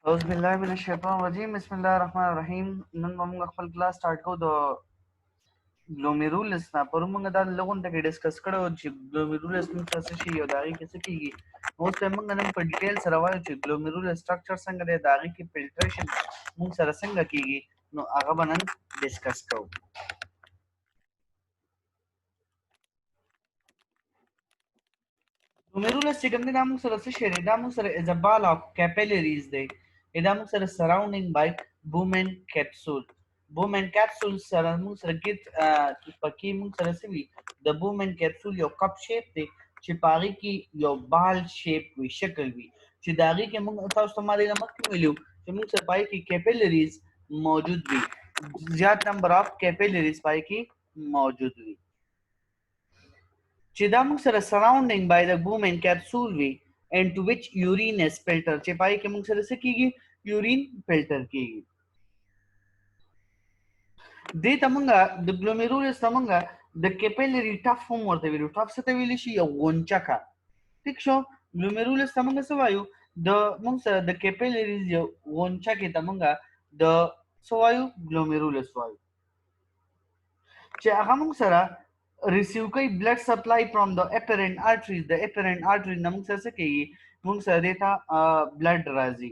أعوذ بالله من الشيطان الرجيم بسم الله الرحمن الرحیم نن موږ خپل کلاس سٹارټ کوو د ګلومیرولس نه پر موږ دا لغون ته ډیسکس کړو چې ګلومیرولس موږ څه شي او داغي کې څه کیږي نو څه موږ نن په ډیټیل سره وایو چې ګلومیرولس سټرکچر څنګه دی داغي کې فلټریشن موږ سره څنګه کیږي نو هغه بنن ډیسکس کوو ګلومیرولس چې کوم دی دا موږ سره څه شي دی دا موږ سره از ا بال اف کیپیلریز دی دا موږ سره سراوندینګ بای بومن کیپسول بومن کیپسول سره موږ سره کې پکې موږ سره سوي د بومن کیپسول یو کپ شیپ دی چې پاغي کې یو بال شیپ وي شکل وي چې داغي کې موږ تاسو ته مالي مخکې ویلو چې موږ سره پای کې کیپیلریز موجود وي زیات نمبر اف کیپیلریز پای کې موجود وي چې دا موږ سره سراوندینګ بای د بومن کیپسول وي and to which urine is filter چې پای کې موږ سره څه کیږي یورین فلټر کیږي دې تمنګه د ګلومیرولس تمنګه د کیپیلری ټف هم ورته ویلو ټف څه ته ویل شي یو غونچکا ٹھیک شو ګلومیرولس تمنګه څه وایو د موږ سره د کیپیلری یو غونچکه تمنګه د څه وایو ګلومیرولس وایو چې هغه موږ سره receive کوي blood supply from the apparent arteries the apparent artery موږ سره څه کوي موږ سره دیتا blood راځي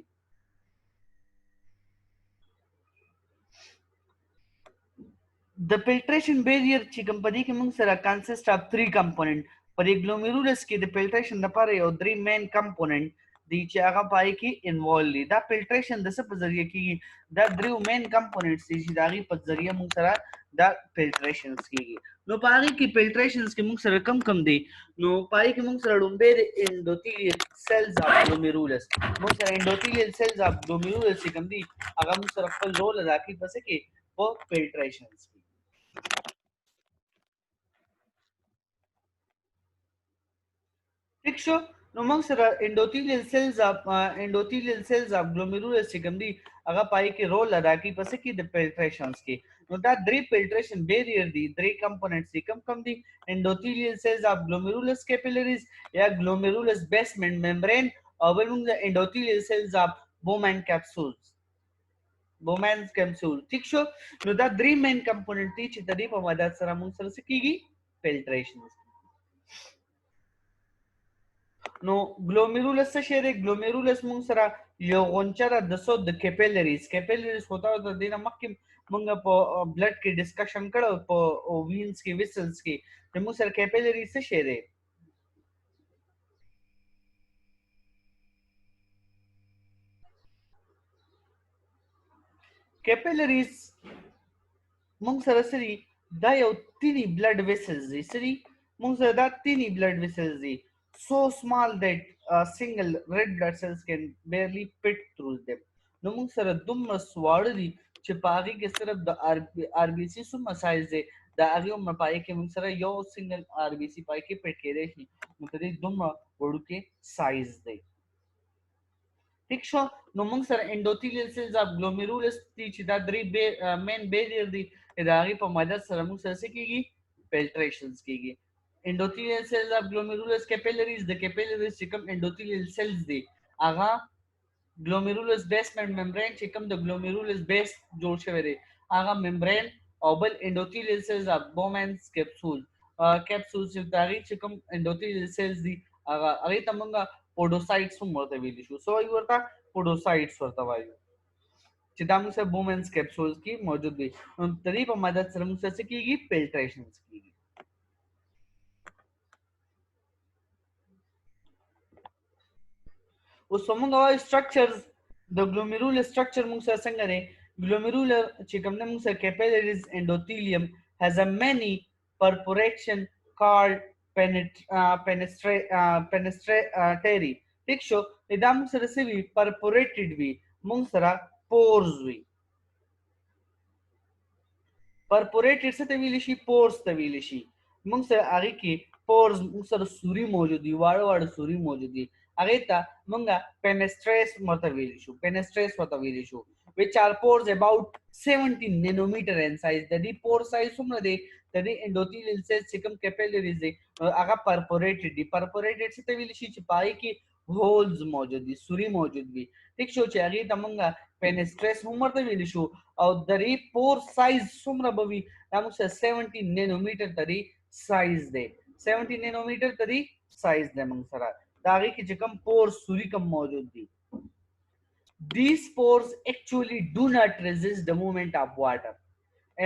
the filtration barrier چې کمپنی کې موږ سره consist of three component پر ګلومیرولس کې د فلټریشن لپاره یو درې مین کمپوننت دي چې هغه پای کې انوالو دي دا فلټریشن د څه په ذریعہ کیږي دا درې مین کمپوننټس دي چې داغي په ذریعہ موږ سره دا فلټریشنز کیږي نو پای کې فلټریشنز کې موږ سره کم دي نو پای کې موږ سره لومبه د انډوتیلیل سیلز اف ګلومیرولس موږ سره انډوتیلیل سیلز اف ګلومیرولس چې کم دي هغه موږ سره خپل رول ادا کوي پس کې په فلټریشنز ٹھیک شو نو موږ سره انډوتیلیل سیلز اف ګلومیرولس چې کوم دي هغه پای کې رول ادا کوي پس کې د فلټریشنز کې نو دا درې فلټریشن بیریئر دي درې کمپوننټس دي کم دي انډوتیلیل سیلز اف ګلومیرولس کیپیلریز یا ګلومیرولس بیسمنٹ ممبرین او بل موږ د انډوتیلیل سیلز اف بومن کیپسولز بومن کیپسول ٹھیک شو نو دا درې مین کمپوننټ دي چې د دې په مدد سره موږ سره څه کیږي فلټریشنز نو ګلومیرولس څه شی دی ګلومیرولس موږ سره یو غونچه ده د څو د کیپیلریز ہوتا د دینه مخکې موږ په بلډ کې ډسکشن کړو په وینز کې ویسلز کې چې موږ سره کیپیلریز څه شی دی کیپیلریز موږ سره سری دا یو تینی بلډ ویسلز دي سری موږ سره دا تینی بلډ ویسلز دي so small that a single red blood cells can barely fit through them نو موږ سره دومره سواړه دي چې پاغي کې صرف د آر بي سي سم سایز دی دا هغه عمر پای کې موږ سره یو سنگل آر بي سي پای کې پټ کېدای شي نو د دې دومره وړو کې سایز دی ٹھیک شو نو موږ سره انډوتیلیل سیلز اف ګلومیرولس دي چې دا درې مین بیریئر دي دا هغه په مدد سره موږ سره څه کیږي فلټریشنز کیږي endothelial cells of glomerulus capillaries the capillaries چې کوم endothelial cells دي هغه glomerulus basement membrane چې کوم د glomerulus base جوړ شوی دی هغه membrane او بل endothelial cells of Bowman's capsule capsules چې داغي چې کوم endothelial cells دي هغه ته موږ podocytes هم ورته ویل شو سو ورته podocytes ورته وایو چې دا موږ سره Bowman's capsules کې موجود دي نو د دې په مدد سره موږ څه کیږي فلټریشنز کیږي اوس موږ وایو سټرکچرز د ګلومیرولر سټرکچر موږ سره څنګه دی ګلومیرولر چې کوم موږ سره کیپیلریز انډوتیلیوم has a many perforation called penetratory ٹھیک شو دا موږ سره سوي perforated وي موږ سره pores وي perforated څه ته ویل شي pores ته ویل شي موږ سره هغه کې pores موږ سره سوري موجود دي واړه سوري موجود دي هغه ته مونږه penetrates ورته ویل شو penetrates ورته ویل شو which are pores about 17 nanometer in size د دې pore size څومره دی د دې endothelial cells چې کوم capillaries دي هغه perforated دي perforated څه ته ویل شي چې پای کې هولز موجود دي، سوري موجود دي. ټیک شو چې هغه ته مونږه پینستریس هم ورته ویل شو او درې پور سایز څومره به وي دا موږ 70 نانومیټر ترې سایز دی 70 نانومیټر ترې سایز دی موږ سره دا هغه کې چې کوم پور سوري کوم موجود دي. These pores actually do not resist the movement of water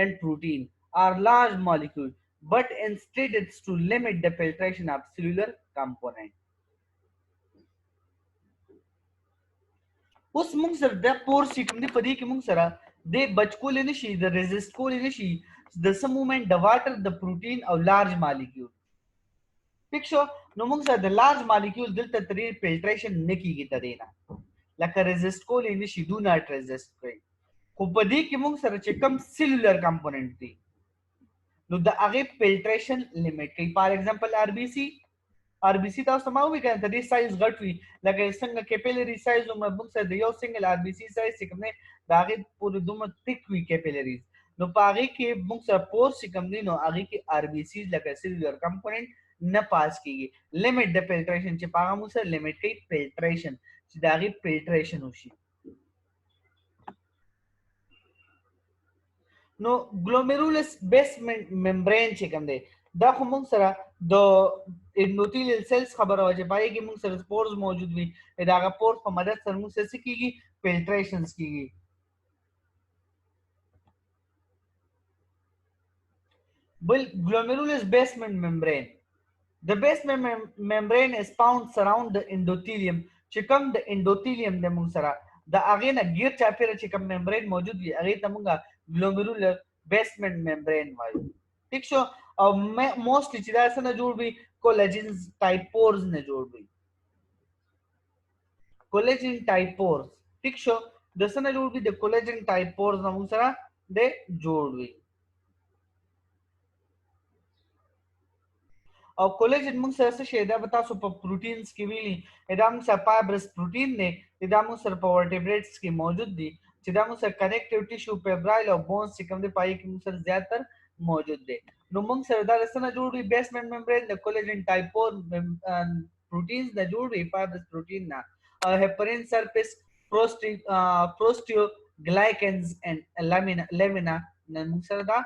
and protein or large molecules, but instead it's to limit the filtration of cellular component. اوس موږ سره د پور سیکم دی په دې کې موږ سره د بچکول نشي د ریزیست کول نشي د سم موومېنټ د واټر د پروتین او لارج مالیکول. ٹھیک شو نو موږ سره د لارج مالیکول دلته ترې فلټریشن نه کیږي ترې نه لکه ریزیست کول نشي ډو ناٹ ریزیست کوي خو په دې کې موږ سره چې کم سیلولر کمپوننت دي نو د هغه فلټریشن لیمټ کوي. فار ایگزامپل آر بي سي تاسو ما وی کنه د دې سایز غټ وي لکه څنګه کیپیلری سایز موږ سره د یو سنگل آر بي سي سایز څخه نه دا هغه پورې دومره ټیک وي کیپیلریز نو پاره کې موږ سره پور څخه نه نو هغه کې آر بي سي لکه سیلولر کمپوننت نه پاس کیږي. لیمټ د فلټریشن چې پاره موږ سره لیمټ کوي فلټریشن چې دا هغه فلټریشن وشي. نو ګلوميرولس بیسمنت ممبرین چې کوم دی دا خو موږ سره د انډوتیلیل سیلز خبره واجب پای کې موږ سره سپورز موجود وي دا غا پورز په مدد سره موږ څه کیږي فلټریشنز کیږي. بل glomerulus basement membrane. The basement membrane is found surround the endothelium چې کوم د endothelium د موږ سره د هغه نه غیر چاپیره چې کوم ممبرین موجود وي هغه ته موږ glomerular basement membrane وایو. ٹھیک شو او موستلی چې دا څنګه جوړ وي کولاجنز ټایپ پورز نه جوړ وي کولاجن ټایپ پورز. ٹھیک شو د څنګه جوړ وي د کولاجن ټایپ پورز نه موږ سره د جوړ وي او کولاجن موږ سره څه شي دا به تاسو په پروتینز کې ویلي دا موږ سره فایبرس پروتین دی دا موږ سره په ورټیبریټس کې موجود دي چې دا موږ سره کنیکټیو ټیشو فیبرایل او بونز چې کوم دی پای کې موږ سره زیاتر موجود دي. نو موږ سره دا څنګه جوړ وي بیسمنت ممبرین د کولاجن ټایپ 4 پروتینز نه جوړ وي فایبرس پروتین نه هیپرین سرفیس پروستیوګلایکنز اند لامina موږ سره دا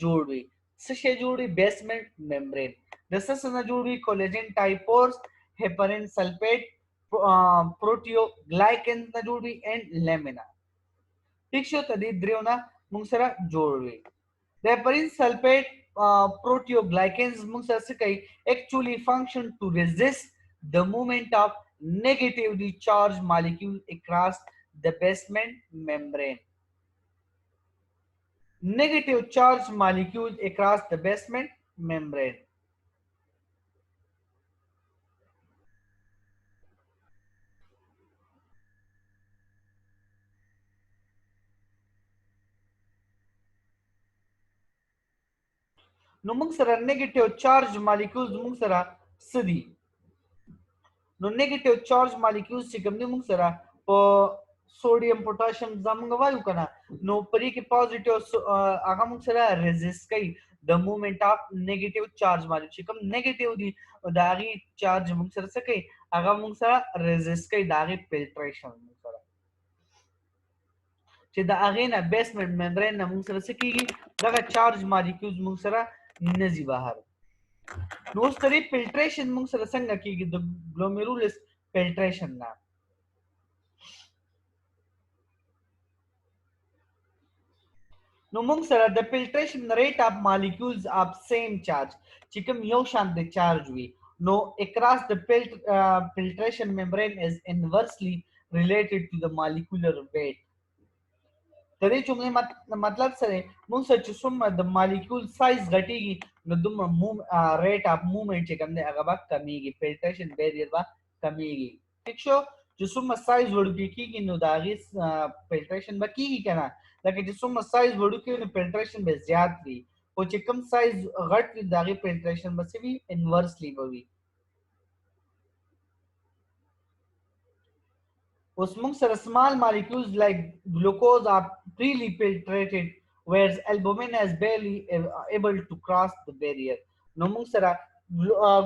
جوړ وي څه شي جوړ وي بیسمنت ممبرین د څه څنګه جوړ وي کولاجن ټایپ 4 هیپرین سلفیټ پروټیوګلایکن نه جوړ وي اند لامina. ٹھیک شو ته دې دریونه موږ سره جوړ وي. د هیپرین سلفیټ proteoglycans موږ سره څه کوي actually function to resist the movement of negatively charged molecule across the basement membrane. Negative charged molecule across the basement membrane. نو موږ سره نیگیټیو چارج مالیکولز موږ سره څه دي نو نیگیټیو چارج مالیکولز چې کوم دي موږ سره په سوډیم پوتاشیم زموږ وایو کنه نو پرې کې پوزټیو هغه موږ سره ریزیست کوي د موومېنټ اف نیگیټیو چارج مالیکول چې کوم نیگیټیو دي دا غي چارج موږ سره څه کوي هغه موږ سره ریزیست کوي دا غي فلټریشن موږ سره چې دا هغه نه بیسمنت ممبرین نه موږ سره څه کیږي دا چارج مالیکولز موږ سره نزي بهر. نو ستري فلټریشن موږ سره څنګه کیږي د ګلوميرولس فلټریشن نه نو موږ سره د فلټریشن ریټ اف مالیکولز اف سیم چارج چې کوم یو شان د چارج وي نو across the filtration membrane is inversely related to the molecular weight. د دې جملې مطلب سره موږ چې څومره د مالیکول سایز غټيږي نو دومره ریټ اف موومېنټ چې کوم دی هغه به کمیږي فلټریشن بیریر به کمیږي. ٹھیک شو چې څومره سایز وړوکی کیږي نو دا غي فلټریشن به کیږي کنه لکه چې څومره سایز وړوکی نو فلټریشن به زیات وي او چې کم سایز غټ وي دا غي فلټریشن به سوي انورسلی وي. اوس موږ سره small molecules like glucose are freely filtrated whereas albumin is barely able to cross the barrier. نو موږ سره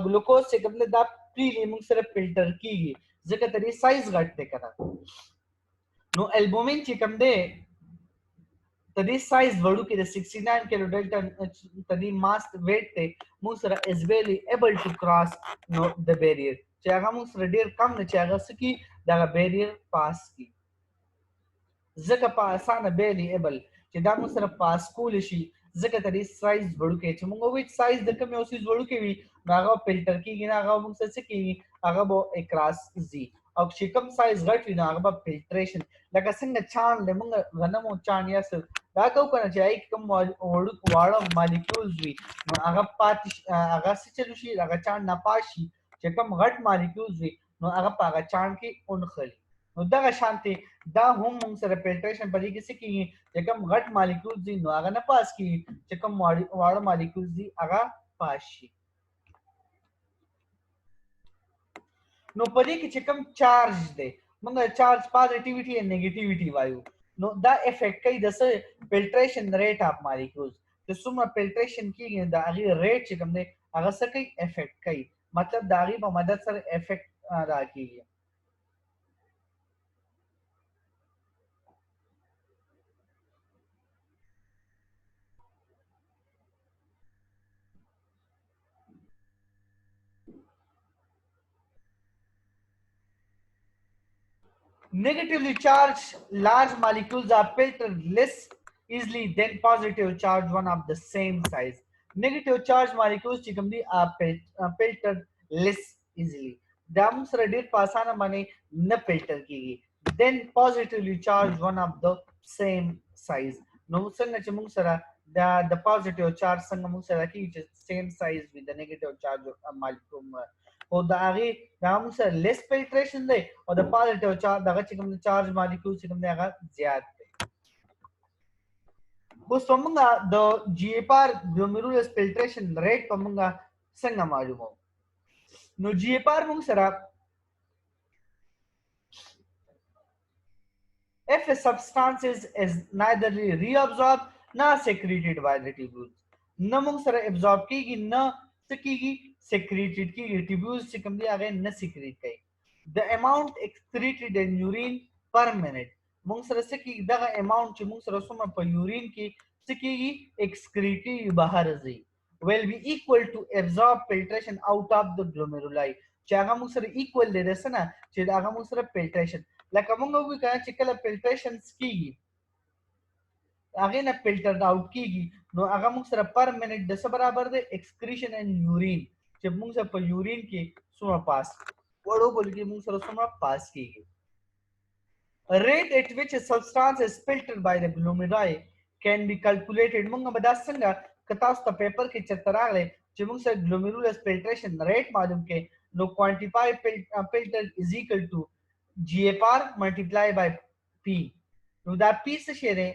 glucose چې کوم دا freely موږ سره فلټر کیږي ځکه د دې سایز غټ دی کنه نو البومین چې کوم دی د دې سایز وړو کې د 69 کیلو ډلټا د دې ماس ویټ ته موږ سره از ویلی ایبل ټو کراس نو د بیریر چې هغه موږ سره ډیر کم نه چې هغه سکی دا بیریر پاس کی ځکه په اسانه بیلی ایبل چې دا موږ سره پاس کول شي ځکه د دې سایز وړو کې چې موږ وایو سایز د کوم یو سیز وړو کې وي نو هغه فلټر کیږي نه هغه موږ څه کیږي هغه به اکراس زی او چې کوم سایز غټ وي نو هغه به فلټریشن لکه څنګه چان د موږ غنمو چان یا څه دا کو کنه چې ای کوم واړه مالیکولز وي نو هغه پات هغه څه چلو شي هغه چان نه پاشي چې کوم غټ مالیکولز وي نو هغه په هغه چان کې اونخلي نو دغه شانتي دا هم موږ سره فلټریشن پدې کې څه کیږي چې کوم غټ مالیکولز دي نو هغه نه پاس کیږي چې کوم واړه مالیکولز دي هغه پاس شي نو پدې کې چې کوم چارج دی موږ چارج پازیټیویټي او نیگیټیویټي وایو نو دا افیکټ کوي د فلټریشن ریټ اف مالیکولز چې څومره فلټریشن کیږي دا هغه ریټ چې کوم دی هغه څه کوي افیکټ کوي مطلب دا هغه په مدد سره افیکټ راکېږي Negatively charged large molecules are filtered less easily than positive charged one of the same size. Negative charged molecules چې کوم دي are filtered less easily. دا موږ سره ډېر په اسانه باندې نه فلټر کیږي. Then positively charged one of the same size. نو څنګه چې موږ سره د positive charge څنګه موږ سره کیږي چې same size with the negative charge molecule او دا هغه دا موږ سره لیس فلټریشن دی او د پازیټیو چارج دغه چې کوم چارج مالیکول چې کوم دی هغه زیات دی اوس موږ د جی اف آر ګلومیرولس فلټریشن ریټ په موږ څنګه معلومو نو جی اف آر موږ سره if a substance is neither reabsorbed nor secreted by the tubules نه موږ سره absorb کیږي نه سکیږي secreted کیږي tubules چې کوم دی هغه نه secrete کوي the amount excreted in urine per minute موږ سره سکیږي دغه amount چې موږ سره څومره په یورین کې سکیږي excrete بهر ځي will be equal to absorb filtration out of the glomeruli چې هغه موږ سره equal دی رسنه چې هغه موږ سره filtration لکه موږ وایو چې کله فلټریشن کیږي هغه نه فلټر آوټ کیږي نو هغه موږ سره پر منټ د څه برابر دی ایکسکریشن ان یورین چې موږ سره په یورین کې څومره پاس وړو بلکې موږ سره څومره پاس کیږي rate at which a substance is filtered by the glomeruli can be calculated موږ به دا څنګه که تاسو ته پیپر کې چرته راغلی چې موږ سره glomerulus filtration rate معلوم کې نو quantify filter is equal to GFR multiplied by P. نو دا P څه شی دی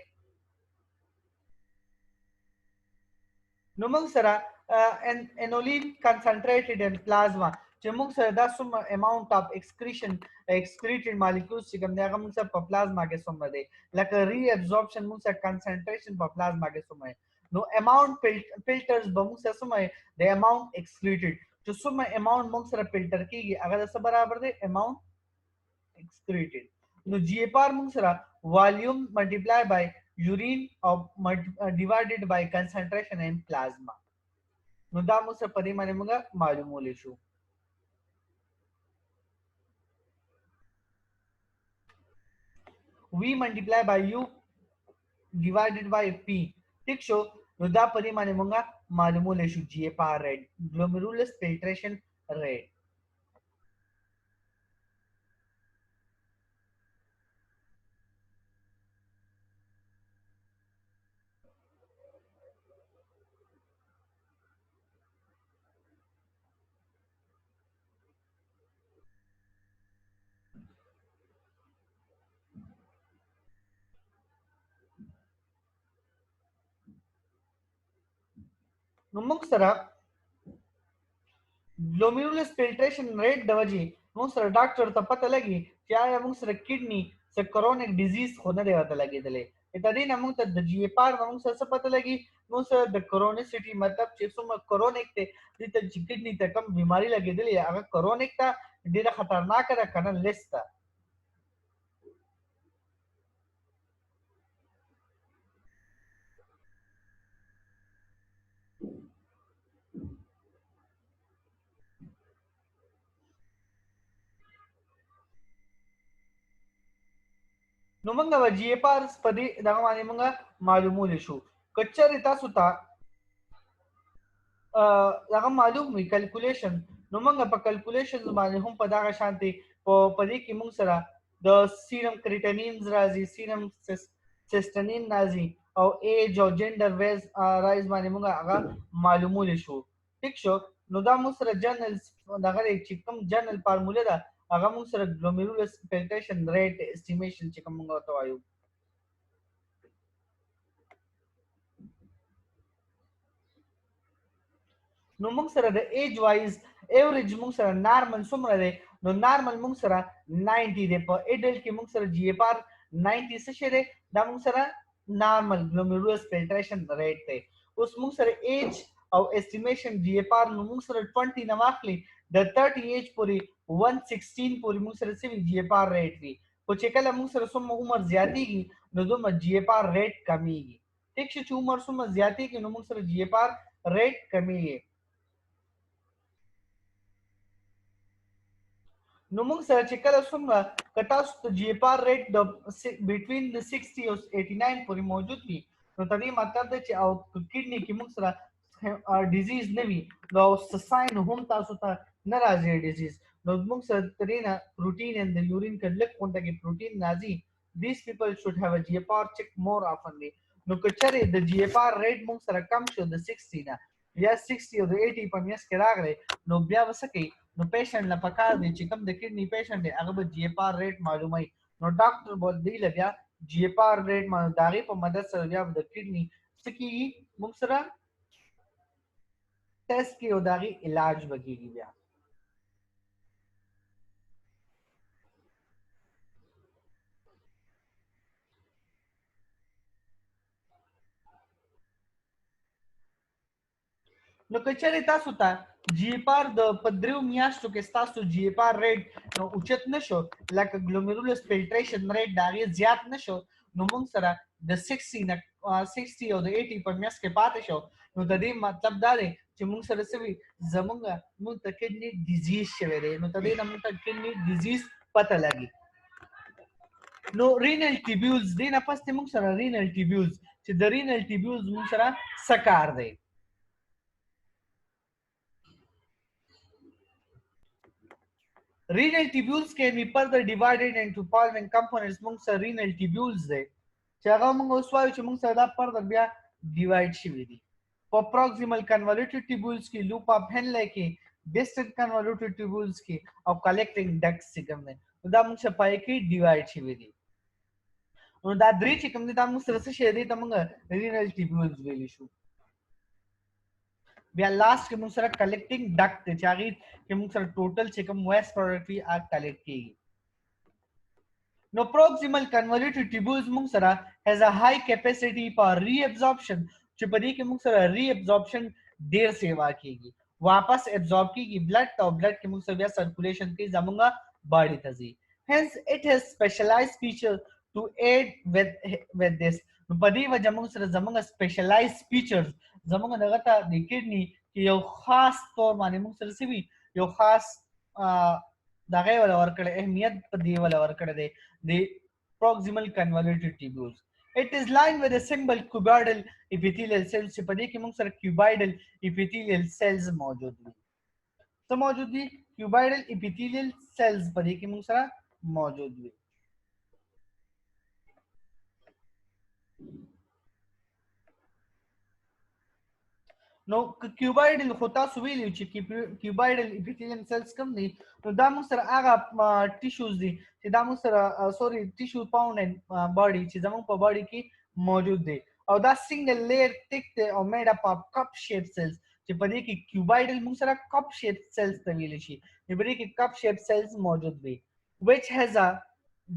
نو موږ سره انولین concentrated in plasma چې موږ سره دا څومره amount of excreted molecules چې کوم دی هغه موږ سره په پلازما کې څومره دی لکه reabsorption موږ سره concentration په پلازما کې څومره نو amount filters به موږ سره څومره د amount excreted چې څومره amount موږ سره فلټر کیږي هغه د څه برابر دی amount excreted no GFR موږ سره volume multiplied by urine or divided by concentration in plasma نو دا موږ سره په دې باندې موږ معلومول شو V multiplied by U divided by P ٹھیک شو نو دا په دې باندې موږ معلومول شو GFR rate glomerulus filtration rate نو موږ سره glomerulus filtration rate د وجې موږ سره ډاکټر ته پته لګي چې آیا موږ سره کډنی څه کرونیک ډیزیز خو نه دی ورته لګېدلی د دې نه موږ ته د جی اف آر نه موږ سره څه پته لګي موږ سره د کرونیسټي مطلب چې څومره کرونیک دی دې ته چې کډنی ته کم بیماری لګېدلې هغه کرونیک ته ډیره خطرناک ده کنه لیست ده. نو موږ به جی اف آر په دې دغه باندې موږ معلومول شو کچره تاسو ته هغه معلوم وي کیلکولیشن نو موږ په کیلکولیشن باندې هم په دغه شانتي په دې کې موږ سره د سیرم کریټینینز راځي سیرم سیسټنین راځي او ایج او جندر ویز رایز باندې موږ هغه معلومول شو ٹھیک شو نو دا موږ سره جنرال دغه چې کوم جنرال فارموله ده هغه موږ سره ګلومیرولس فلټریشن ریټ اسټیمیشن چې کوم موږ وایو نو موږ سره د ایج وایز ایوریج موږ سره نارمل څومره دی نو نارمل موږ سره 90 دی په اډلټ کې موږ سره جی اف آر 90 څه شي دی دا موږ سره نارمل ګلومیرولس فلټریشن ریټ دی اوس موږ سره ایج او اسټیمیشن جی اف آر نو موږ سره 20 نه واخلي د 30 ایج پورې 116 پورې موږ سره سی جی اف آر ریټ وي خو چې کله موږ سره څومره عمر زیاتیږي نو دومره جی اف آر ریټ کمیږي ټیک شي چې عمر څومره زیاتیږي نو موږ سره جی اف آر ریټ کمیږي نو موږ سره چې کله څومره که تاسو ته جی اف آر ریټ د بټوین د 60 او 89 پورې موجود وي نو ته دې مطلب دی چې او کډنی کې موږ سره ډیزیز نه وي نو ساين هم تاسو ته نه راځي ډیزیز نو موږ سره ترینه پروتین ان د یورین کې لک کومه کې پروتین راځي these people should have a GFR check more oftenly نو کچره د جی اف آر ریټ موږ سره کم شو د 60 نه یا 60 او د 80 په میاس کې راغلی نو بیا وسکي نو پیشنټ لا پکار دی چې کوم د کډنی پیشنټ دی هغه به جی اف آر ریټ معلومای نو ډاکټر بول دی لبیا جی اف آر ریټ ما داغي په مدد سره بیا د کډنی سکی موږ سره ټیسټ کې او داغي علاج وکړي بیا نو کچره تاسو ته جی اف آر د پدریو میاشتو کې تاسو جی اف آر ریټ نو اوچت نشو لکه ګلومیرولس فلټریشن ریټ داغي زیات نشو نو موږ سره د 60 نه 60 او د 80 په میاشت کې پاتې شو نو د دې مطلب دا دی چې موږ سره سوي موږ ته کډنی ډیزیز شوی دی نو ته دې موږ ته کډنی ډیزیز پته لګي نو رینل ټیبیولز دې نه پسته موږ سره رینل ټیبیولز چې د رینل ټیبیولز موږ سره سکار دی Renal tubules can be further divided into following components موږ سره renal tubules دی چې هغه موږ اوس وایو چې موږ سره دا further بیا ډیوایډ شوی دي په proximal convoluted tubules کې loop of Henle کې distant convoluted tubules کې او collecting ducts کې کوم دي دا موږ سره پای کې ډیوایډ شوی دي نو دا درې چې کوم دي دا موږ سره څه شي دي ته موږ renal tubules ویل شو بیا لاست کې موږ سره کلیکټینګ ډکټ چې هغه کې موږ سره ټوټل چې کوم ویسٹ پروډکټ وی ا کلیکټ کیږي نو proximal convoluted tubules موږ سره has a high capacity for reabsorption چې په دې کې موږ سره reabsorption ډیر سیوا کیږي واپس ابزورب کیږي بلډ او بلډ کې موږ سره بیا سرکولیشن کې زمونږه باډي ته ځي hence it has specialized features to aid with this نو په دې وجه موږ سره زمونږه specialized features زمونږ دغه ته د کډنی یو خاص تور باندې موږ سره سوي یو خاص دغه ولا ورکړه اهمیت په دی ولا ورکړه دی proximal convoluted tubules it is lined with a simple cuboidal epithelial cells چې په دې کې موږ سره cuboidal epithelial cells موجود دي څه موجود دي cuboidal epithelial cells په دې کې موږ سره موجود دي نو کیوبایډل خو تاسو ویلو چې کیوبایډل اپیثیلیوم سیلز کوم دي نو دا موږ سره هغه ټیشوز دي چې دا موږ سره سوري ټیشو پاوند ان باډي چې زموږ په باډي کې موجود دي او دا سنگل لیئر ټیک ته او میډ اپ اف کپ شیپ سیلز چې په دې کې کیوبایډل موږ سره کپ شیپ سیلز ته ویل شي په دې کې کپ شیپ سیلز موجود دي which has a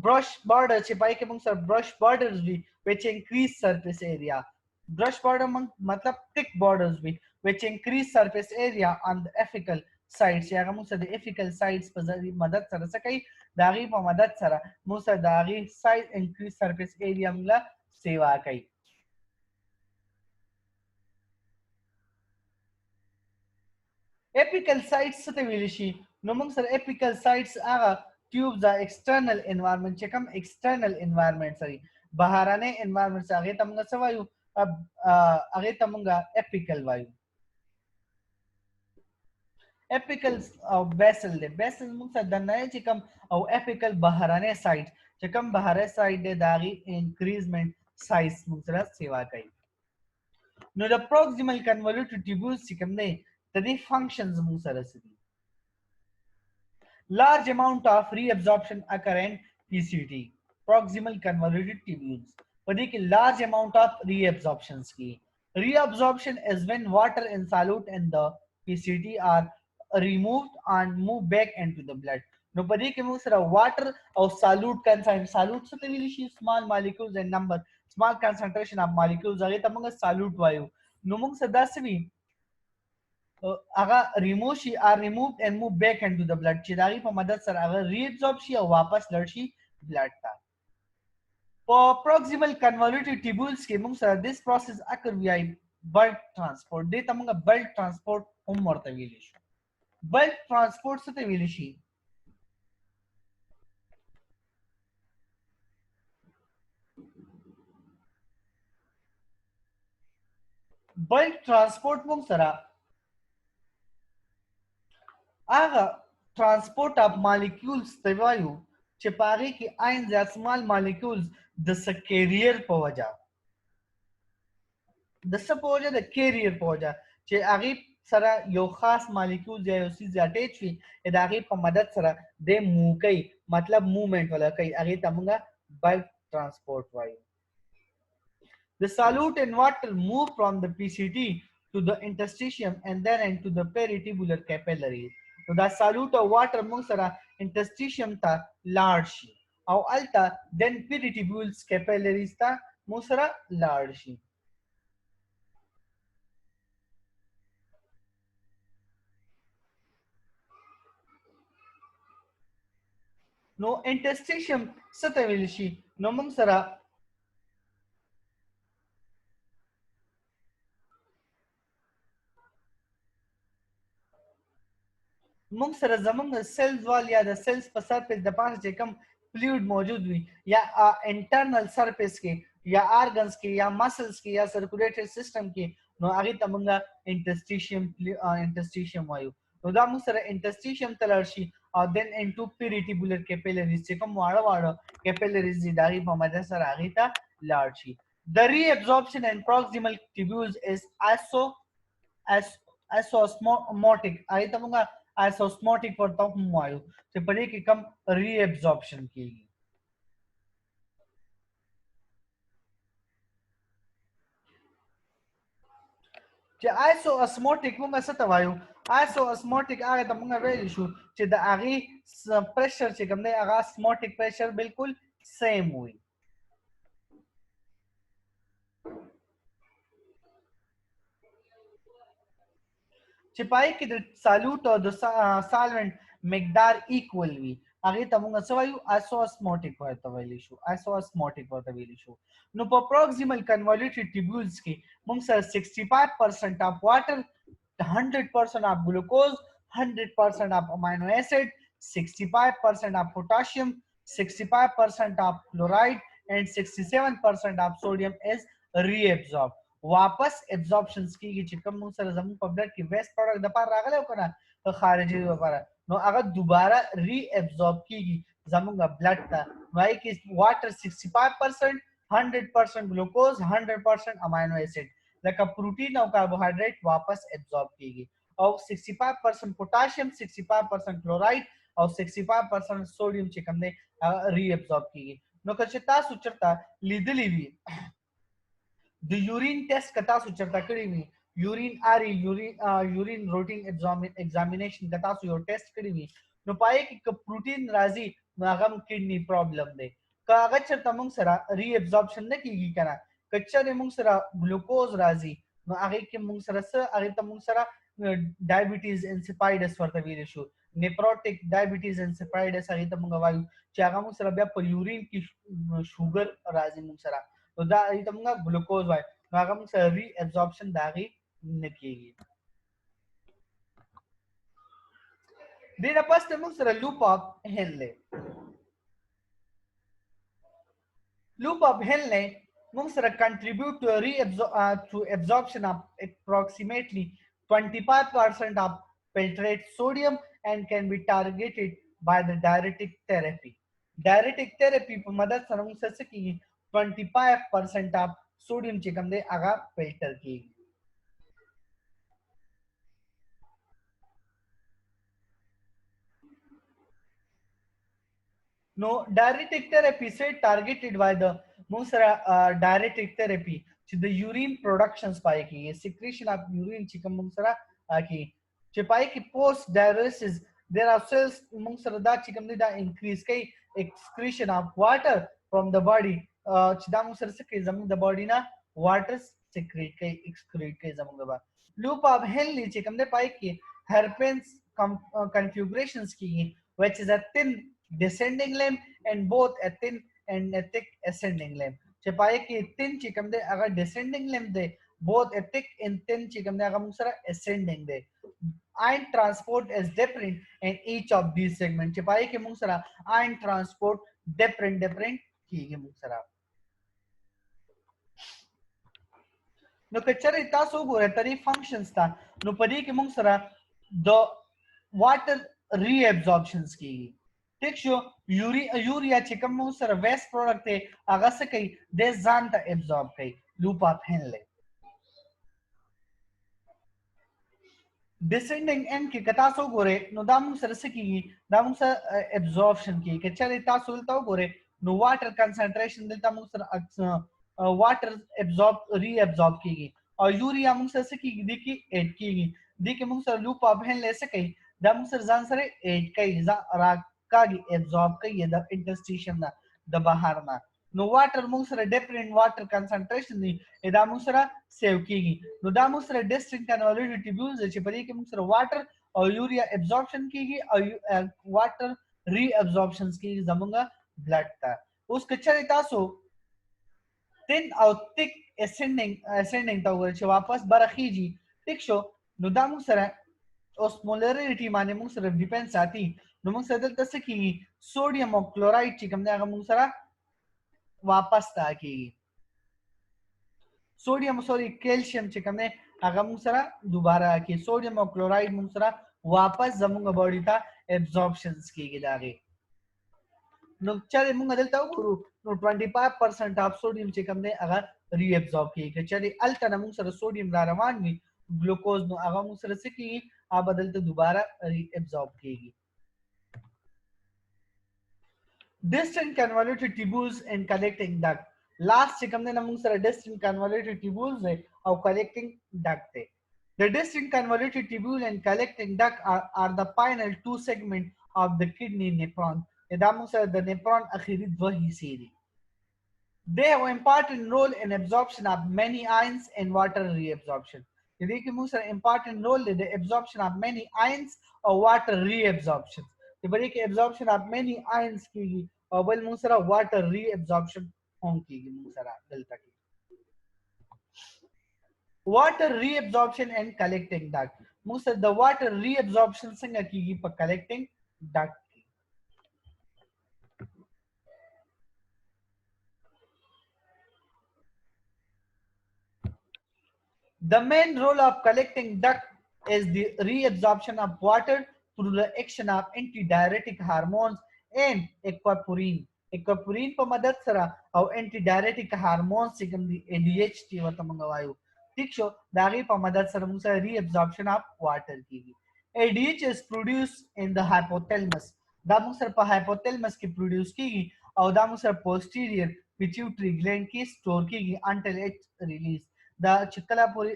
brush border چې پای کې موږ سره brush borders وي which increase surface area brush border मतलब thick borders भी which increase surface area on the apical سایډز هغه موږ سره د اپیکل سایډز په مدد سره څه کوي د هغې په مدد سره موږ سره د هغې سایز انکریز سرفیس ایریا موږ له سیوا کوي اپیکل سایډز څه ته ویل شي نو موږ سره اپیکل سایډز هغه ټیوبز دا ایکسټرنل انوایرنمنت چې کوم ایکسټرنل انوایرنمنت سره بهرانه انوایرنمنت هغه ته موږ څه وایو هغه ته موږ اپیکل وایو اپیکل او بیسل دی بیسل موږ سره د نه چې کوم او اپیکل بهرانه سایډ چې کوم بهرانه سایډ دی دا غي انکریزمنت سایز موږ سره سیوا کوي نو د پروکسیمل کنوولوټیډ ټیبولز چې کوم دی د دې فنکشنز موږ سره سدي large amount of reabsorption occur in PCT proximal convoluted tubules په دې کې large amount of reabsorptions کی reabsorption is when water in solute in the PCT are removed and move back into the blood نو په دې کې موږ سره water او solute concentrate solute څه ته ویل شي small molecules and number small concentration of molecules هغه ته موږ solute وایو نو موږ سره دا څه وی هغه ریموو شي ار ریمووډ and move back into the blood چې داغي په مدد سره هغه ریابزورب شي او واپس لړ شي بلډ ته په پروکسیمل کنوولوټیډ ټیبولز کې موږ سره this process occur via bulk transport دې ته موږ bulk transport هم ورته ویلی شو bulk transport څه ته ویلی شي bulk transport موږ سره هغه transport of molecules ته وایو چې پاره کې عین ذات small molecules د سکیریر په وجه د سپوجه د کیریر په وجه چې هغه سره یو خاص مالیکول یا یو سیز اٹیچ وي دا هغه په مدد سره د موو کوي مطلب موومنت ولا کوي هغه ته موږ bulk transport وایو The solute and water move from the PCT to the interstitium and then into the peritubular capillaries. نو دا solute او water موږ سره interstitium ته لاړ شي او الته then peritubular capillaries ته موږ سره لاړ شي نو interstitium څه ته ویل شي نو موږ سره موږ سره زمونږ سیلز وال یا د سیلز په سرفیس د پاسه چې کوم فلویډ موجود وي یا انټرنل سرفیس کې یا ارګنز کې یا مسلز کې یا سرکولیټری سیستم کې نو هغه ته موږ انټرسټیشیم وایو نو دا موږ سره انټرسټیشیم ته لاړ شي او دین انټو پیریټیبولر کیپیلریز چې کوم واړه واړه کیپیلریز دي داغي په مدد سره هغه ته لاړ شي The reabsorption and proximal tubules is اسوسموټیک هغه ته موږ اسوسموټیک ورته هم وایو چې په دې کې کم ری ابزورپشن کیږي چې آیسو اسموټیک موږ څه ته وایو آیسو اسموټیک هغه ته موږ ویل شو چې د هغه پریشر چې کوم دی هغه اسموټیک پریشر بالکل سیم وي چې پای کې د سالوټ او د سالوینټ مقدار ایکوال وي هغه ته موږ څه وایو اسوسموټیک ورته ویلی شو اسوسموټیک ورته ویلی شو نو په پروکسیمل کنوولوټیډ ټیبولز کې موږ سره 65% اف واټر 100% اف ګلوکوز 100% اف امینو اسید 65% اف پوټاشیم 65% اف کلوراید and 67% of sodium is reabsorbed واپس ابزورپشنز کیږي چې کوم موږ سره زموږ په بلډ کې ویست پروډکټ د پاره راغلی او کنه خارجي لپاره نو هغه دوباره ری ابزورب کیږي زموږ بلډ ته وای کې واټر 65% 100% ګلوکوز 100% امینو اسید لکه پروتین او کاربوهایډریټ واپس ابزورب کیږي او 65% پوټاشیم 65% کلوراید او 65% سوډیم چې کوم دی ری ابزورب کیږي نو که تاسو چرته لیدلی وي د یورین ټیسټ که تاسو چرته کړی وي یورین اری یورین روټین ایگزامینیشن که تاسو یو ټیسټ کړی وي نو پای کې که پروتین راځي نو هغه کډنی پرابلم دی که هغه چرته موږ سره ری ابزورپشن نه کیږي کنه که چېرې موږ سره ګلوکوز راځي نو هغه کې موږ سره څه هغه ته موږ سره diabetes insipidus ورته ویل شو nephrotic diabetes insipidus هغه ته موږ وایو چې هغه موږ سره بیا په یورین کې شوګر راځي موږ سره نو دا هغه ته موږ ګلوکوز وایو نو هغه موږ سره ری ابزورپشن داغي نه کیږي دینه پس ته موږ سره لوپ اف هنلي loop of Henle moves contribute to to absorption of approximately 25% of filtrate sodium and can be targeted by the diuretic therapy. Diuretic therapy په مدد سره موږ څه کیږي 25% of sodium چې کوم دی هغه فلټر کیږي No, diuretic therapy say targeted by the Musara diuretic therapy to the urine production spike secretion of urine chicken Musara ki chipaki post diuresis there are cells Musara da chicken da increase kai excretion of water from the body chida Musara se zamung the body na water secrete kai excrete kai zamung the loop of Henle chicken de pai ki herpes configurations ki which is a thin descending limb and both a thin and a thick ascending limb چې پای کې thin چې کوم دی هغه descending limb دی both a thick and thin چې کوم دی هغه موږ سره ascending دی ion transport is different in each of these segments چې پای کې موږ سره ion transport different کیږي موږ سره نو کچره تاسو وګورئ ترې فنکشنز تا نو پدې کې موږ سره د واټر ری ابزورپشنز کیږي ٹھیک شو یوریا چې کوم موږ سره ویسٹ پروډکټ دی هغه څه کوي د ځان ته ابزورب کوي لوپ اف هنلي descending end کې کتا سو ګوره نو دا موږ سره څه کیږي دا موږ سره ابزورپشن کیږي کچره تاسو ولته وګوره نو واټر کنسنټریشن دلته موږ سره واټر ابزورب ری ابزورب کیږي او یوریا موږ سره څه کیږي د کې اډ کیږي د کې موږ سره لوپ اف هنلي څه کوي دا موږ سره ځان سره اډ کوي کاږي ابزورب کوي د انټرسټیشن نه د بهر نه نو واټر موږ سره ډیفرنٹ واټر کنسنټریشن دی دا موږ سره سیو کیږي نو دا موږ سره ډیسټنټ کنوالوټیډ ټیبیولز چې په دې کې موږ سره واټر او یوریا ابزورپشن کیږي او واټر ری ابزورپشن کیږي زمونږه بلډ ته اوس کچره تاسو thin او thick ascending ته وګورئ چې واپس برخیږي ټیک شو نو دا موږ سره osmolarity باندې موږ سره ډیپند ساتي نو موږ سره دلته څه کیږي سوډیم او کلورایډ چې کوم دی هغه موږ سره واپس تا کیږي سوډیم سوري کیلشیم چې کوم دی هغه موږ سره دوباره کی سوډیم او کلورایډ موږ سره واپس زموږ باډي ته ابزورپشنز کیږي داغه نو چې موږ دلته وګورو نو 25% اف سوډیم چې کوم دی هغه ری ابزورب کیږي چې الته موږ سره سوډیم را روان وي ګلوکوز نو هغه موږ سره څه کیږي هغه بدلته دوباره ری ابزورب کیږي distant convoluted tubules and collecting duct last چې کوم دی موږ سره distant convoluted tubules او collecting duct دی the distant convoluted tubule and collecting duct are the final two segments of the kidney nephron دا موږ سره د nephron اخیری دوه حصے دي they have important role in absorption of many ions and water reabsorption دې کې موږ سره important role دی د absorption of many ions او water reabsorption د بری کې absorption of many ions کیږي او بل موږ سره water reabsorption هم کیږي موږ سره دلته کې water reabsorption and collecting duct موږ سره د water reabsorption څنګه کیږي په collecting duct کې the main role of collecting duct is the reabsorption of water through the action of antidiuretic hormones and aquaporine په مدد سره او antidiuretic hormones چې کوم دي ADHD ورته موږ وایو ٹھیک شو دا غي په مدد سره موږ سره reabsorption of water کیږي ADH is produced in the hypothalamus دا موږ سره په hypothalamus کې produce کیږي او دا موږ سره posterior pituitary gland کې store کیږي until its release دا چې کله پورې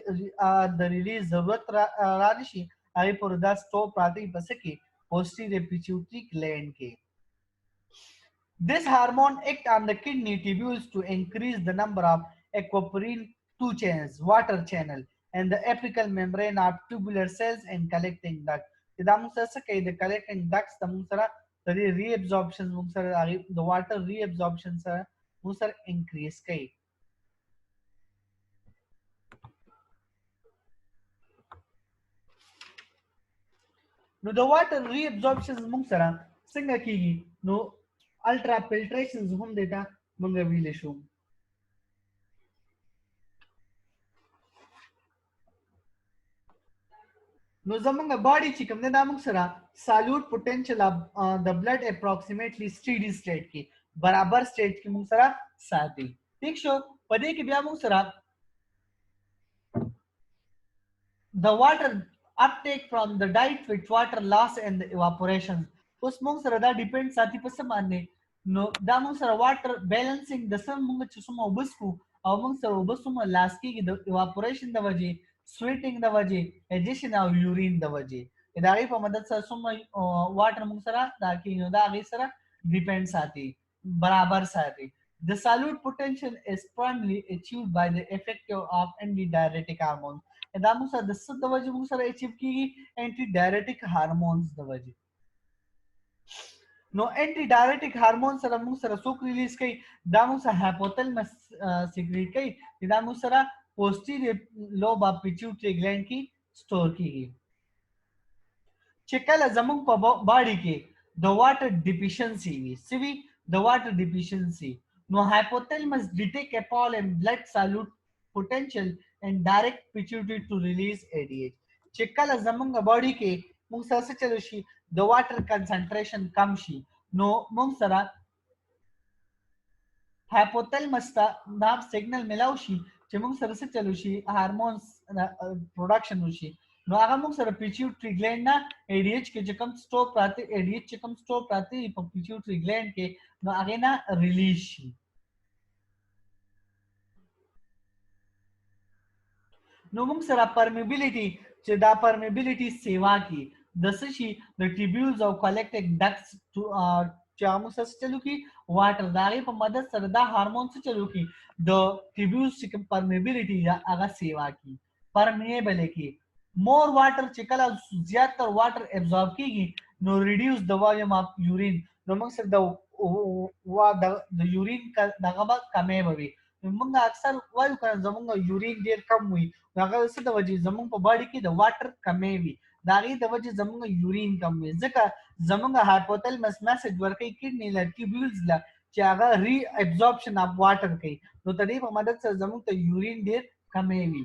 د ریلیز ضرورت را نشي هغه پر دا سټور پراتی پس کې posterior pituitary gland کې this hormone act on the kidney tubules to increase the number of aquaporine 2 channels water channel and the apical membrane are tubular cells and collecting duct. دا موږ سره څه کوي د collecting ducts د موږ سره د reabsorption موږ سره د water reabsorption سره موږ سره increase کوي. نو د واټر ری ابزوربشن موږ سره څنګه کیږي نو الټرا فلټریشنز هم دیتا موږ ویل شو. نو زمونږ باډي چې کوم دا موږ سره سالوټ پوتنشل اف د بلډ اپروکسیمیټلی سټیډي سټیټ کې برابر سټیټ کې موږ سره ساتي. ٹھیک شو په دې کې بیا موږ سره the water uptake from the diet with water loss and the evaporation. اوس موږ سره دا ډیپند ساتي په څه باندې نو دا موږ سره واټر بیلنسینګ د سم موږ چې څومره اوبه څښو او موږ سره اوبه څومره لاس کېږي د ایواپوریشن د وجې سویټینګ د وجې ایجیشن او یورین د وجې د هغې په مدد سره څومره واټر موږ سره دا کېږي نو دا هغې سره ډیپند ساتي برابر ساتي. The solute potential is primarily achieved by the effect of antidiuretic hormones. دا موږ سره د څه د وجې موږ سره اچیو کېږي انټي ډایورټیک هارمونز د وجې. نو انټي ډایورټیک هارمون سره موږ سره څوک ریلیز کوي دا موږ سره هایپوتلمس سیکریټ کوي دا موږ سره پوسټیریور لوب اف پیټیوټری ګلینډ کې سٹور کیږي. چې کله زموږ په باډي کې د واټر ډیفیشنسي وي سوي د واټر ډیفیشنسي نو هایپوتلمس ډیټیکټ ا فال ان بلډ سالوټ potential and direct pituitary to release ADH. چې کله زمونږ باډي کې موږ سره څه چلو شي د واټر کنسنټریشن کم شي نو موږ سره هایپوتلمس ته دا سیګنل ملاو شي چې موږ سره څه چلو شي هارمونز پروډکشن وشي نو هغه موږ سره پیچیوټری ګلینډ نه ADH کې چې کوم سټور پراته ADH چې کوم سټور پراته په پیچیوټری ګلینډ کې نو هغه نه ریلیز شي. نو موږ سره پرمیبیلیټي چې دا پرمیبیلیټي سیوا کی د څه شي د ټیبیولز او کلیکټیک ډکټس چې موږ سره چلو کی واټر دا په مدد سره دا هارمون څه چلو کی د ټیبیولز چې کوم پرمیبیلیټي هغه سیوا کی پرمیبل کی مور واټر چې کله زیات تر واټر ابزورب کیږي نو ریډیوس د والیوم اف یورین نو موږ سره د یورین دغه کمې وي موږ اکثر وایو کنه زموږ یورین ډیر کم وي هغه څه د وجې زموږ په باډي کې د واټر کمې وي د هغې د وجې زموږ یورین کم وي ځکه زموږ هایپوتلمس میسج ورکوي کډني له ټیبیولز له چې هغه ری ابزوربشن اف واټر کوي نو د دې په مدد سره زموږ ته یورین ډیر کمې وي.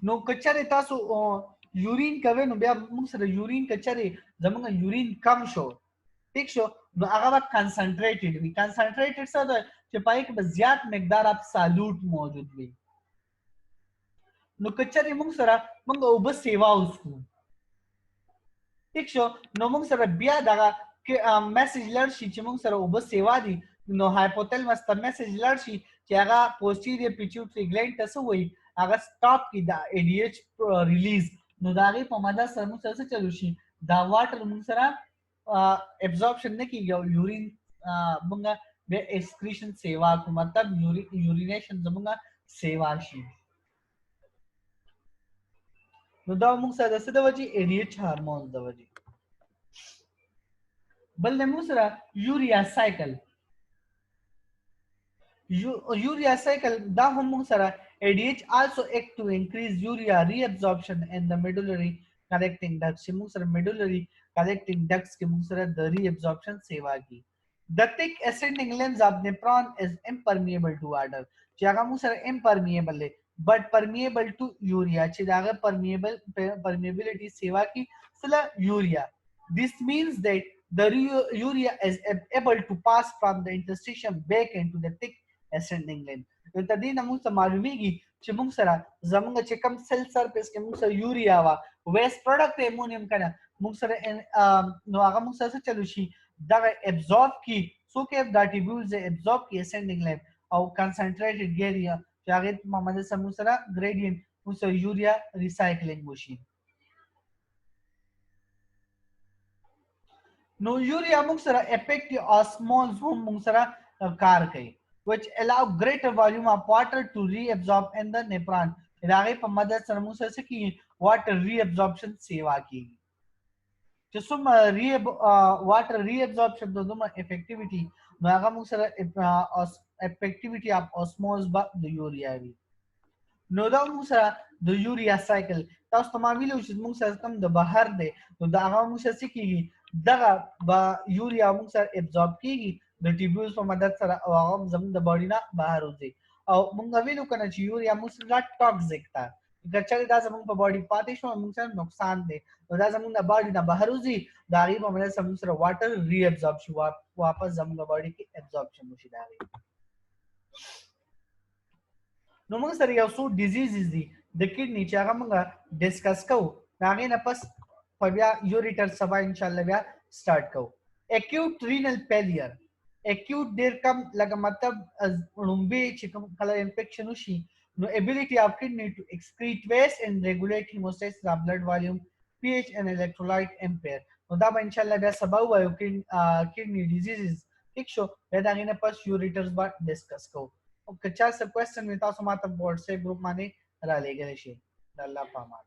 نو کچره تاسو یورین کوي نو بیا موږ سره یورین کچره زموږ یورین کم شو ٹھیک شو نو هغه کنسنټریټډ وي کنسنټریټډ څه ده چې پای کې به زیات مقدار اف سالوټ موجود وي. نو کچره موږ سره موږ اوبه سیوا وسکو ٹھیک شو نو موږ سره بیا دغه میسج لړ شي چې موږ سره اوبه سیوا دي نو هایپوتلمس ته میسج لړ شي چې هغه پوسټیریور پیچیوټری ګلینډ ته څه وایي هغه سټاپ کی دا ADH ریلیز نو دا غي په مدد سره موږ سره چلو شي دا واټر موږ سره ابزوربشن نه کیږي او یورین موږ به ایکسکریشن سیوا کو مطلب یورینیشن زموږ سیوا شي. نو دا موږ سره د څه د وجې ADH هارمون د وجې. بل موږ سره یوریا سایکل urea cycle دا هم موږ سره ADH also act to increase urea reabsorption in the medullary collecting ducts چې موږ سره medullary collecting ducts کې موږ سره د reabsorption سیوا کی. The thick ascending limbs of nephron is impermeable to water چې هغه موږ سره impermeable دی but permeable to urea چې داغه permeability سیوا کی سره urea. This means that the urea is able to pass from the interstitium back into the thick ascending line. نو تدې نه موږ ته معلومیږي چې موږ سره زموږ چې کوم سیل سرفیس کې موږ سره یوریا وا ویست پروډکټ امونیم کنه موږ سره نو هغه موږ سره چلو شي دا ابزورب کی سو کې دا ټیبیولز ابزورب کی ascending line او کنسنټریټډ ګیریا چې هغه محمد سره موږ سره ګریډینټ موږ سره یوریا ریسایکلینګ وشي. نو یوریا موږ سره افیکټیو اسمولز هم موږ سره کار کوي which allow greater volume of water to reabsorb in the nephron. इदागे पर मदद सर मुंह से की water reabsorption सेवा की چې څومره واټر ری ابزورپشن د دومره افیکټیویټي نو هغه موږ سره افیکټیویټي اف اوسموز با د یوریا وی نو دا موږ سره د یوریا سایکل تاسو ته ما ویلو چې موږ سره کم د بهر دی نو دا هغه موږ سره کیږي دغه با یوریا موږ سره ابزورب کیږي د ټیبیوز په مدد سره او هغه زموږ د باډي نه بهر وځي او موږ ویلو کنه چې یوریا موږ سره ټاکسیک ده ګرچې دا زموږ په باډي پاتې شو موږ سره نقصان دی نو دا زموږ د باډي نه بهر وځي دا غي په مدد سره موږ سره واټر ری ابزورب شي واپس زموږ د باډي کې ابزورپشن وشي دا غي نو موږ سره یو څو ډیزیزز دي د کډنی چې هغه موږ ډیسکس کوو دا غي نه پس په بیا یوریټر سبا ان شاء الله بیا سٹارټ کوو اکیوټ رینل فیلیر اکیوټ ډیر کم لکه مطلب لومبي چې کوم کله انفیکشن وشي نو ability of kidney to excrete waste and regulate hemostasis of blood volume pH and electrolyte impair نو دا به ان شاء الله بیا سبا وایو کډنی ډیزیزز ٹھیک شو بیا دا غي نه پس یوریټرز با ډیسکس کوو او که چا څه کوېسچن وي تاسو ماته په واتس اپ ګروپ باندې را لېږلی شئ د الله په امان